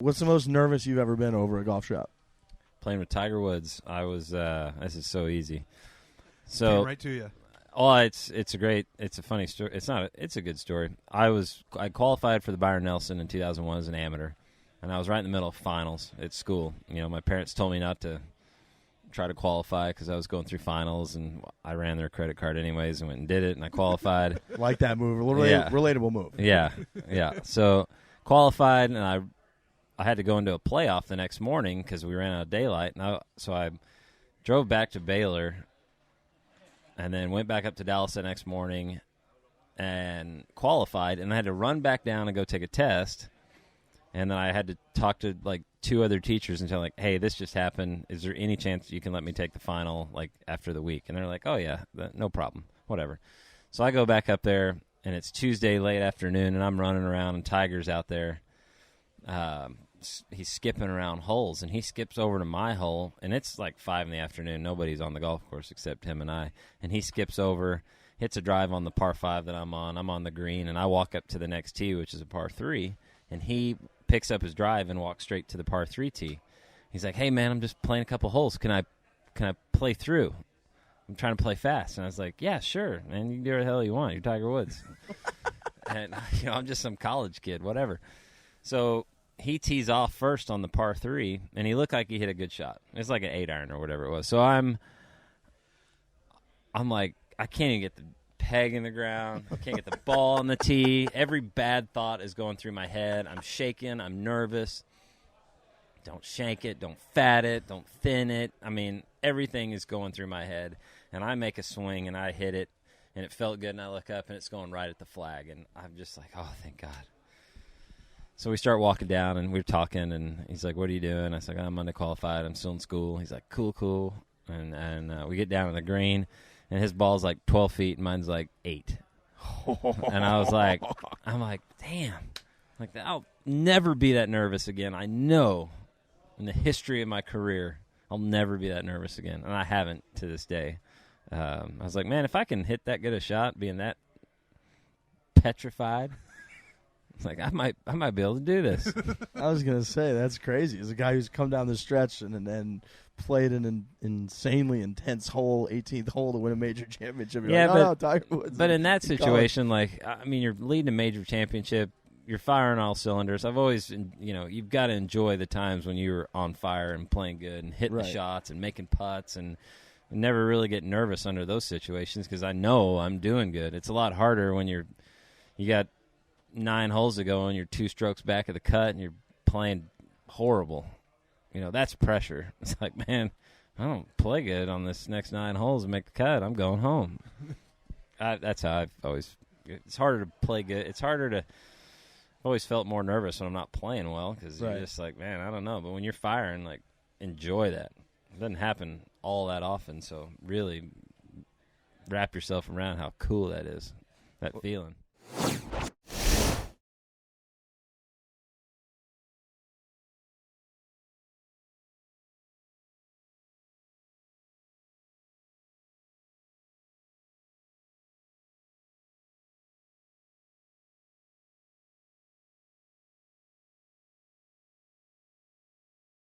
What's the most nervous you've ever been over a golf shot? Playing with Tiger Woods. I was. This is so easy. So Came right to you. Oh, it's a funny story. It's a good story. I qualified for the Byron Nelson in 2001 as an amateur, and I was right in the middle of finals at school. My parents told me not to try to qualify because I was going through finals, and I ran their credit card anyways and went and did it, and I qualified. Like that move, relatable move. Yeah. So qualified, and I had to go into a playoff the next morning because we ran out of daylight, so I drove back to Baylor. And then went back up to Dallas the next morning and qualified. And I had to run back down and go take a test. And then I had to talk to, 2 other teachers and tell them, hey, this just happened. Is there any chance you can let me take the final, after the week? And they're like, oh, yeah, no problem, whatever. So I go back up there, and it's Tuesday late afternoon, and I'm running around, and Tiger's out there. He's skipping around holes, and he skips over to my hole, and it's 5 in the afternoon. Nobody's on the golf course except him and I. And he skips over, hits a drive on the par 5 that I'm on. I'm on the green, and I walk up to the next tee, which is a par 3, and he picks up his drive and walks straight to the par 3 tee. He's like, hey, man, I'm just playing a couple holes. Can I play through? I'm trying to play fast. And I was like, yeah, sure, man. You can do whatever the hell you want. You're Tiger Woods. And, I'm just some college kid, whatever. So he tees off first on the par 3, and he looked like he hit a good shot. It's like an 8-iron or whatever it was. So I'm like, I can't even get the peg in the ground. I can't get the ball on the tee. Every bad thought is going through my head. I'm shaking. I'm nervous. Don't shank it. Don't fat it. Don't thin it. I mean, everything is going through my head. And I make a swing, and I hit it, and it felt good, and I look up, and it's going right at the flag. And I'm just like, oh, thank God. So we start walking down, and we're talking, and he's like, what are you doing? I was like, I'm underqualified. I'm still in school. He's like, cool. And we get down to the green, and his ball's 12 feet, and mine's 8. And I'm like, damn. I'll never be that nervous again. I know in the history of my career, I'll never be that nervous again. And I haven't to this day. I was like, man, if I can hit that good a shot, being that petrified, I might be able to do this. I was gonna say that's crazy. As a guy who's come down the stretch and played an insanely intense hole, 18th hole to win a major championship. You're Tiger Woods. But in that situation, you're leading a major championship. You're firing all cylinders. I've always, you've got to enjoy the times when you're on fire and playing good and hitting the shots and making putts, and never really get nervous under those situations because I know I'm doing good. It's a lot harder when you got 9 holes to go and you're 2 strokes back of the cut and you're playing horrible. That's pressure. It's like, man, I don't play good on this next 9 holes and make the cut. I'm going home. That's how I've always. It's harder to play good. It's harder to. I've always felt more nervous when I'm not playing well because you're just like, man, I don't know. But when you're firing, enjoy that. It doesn't happen all that often. So really, wrap yourself around how cool that is. That feeling.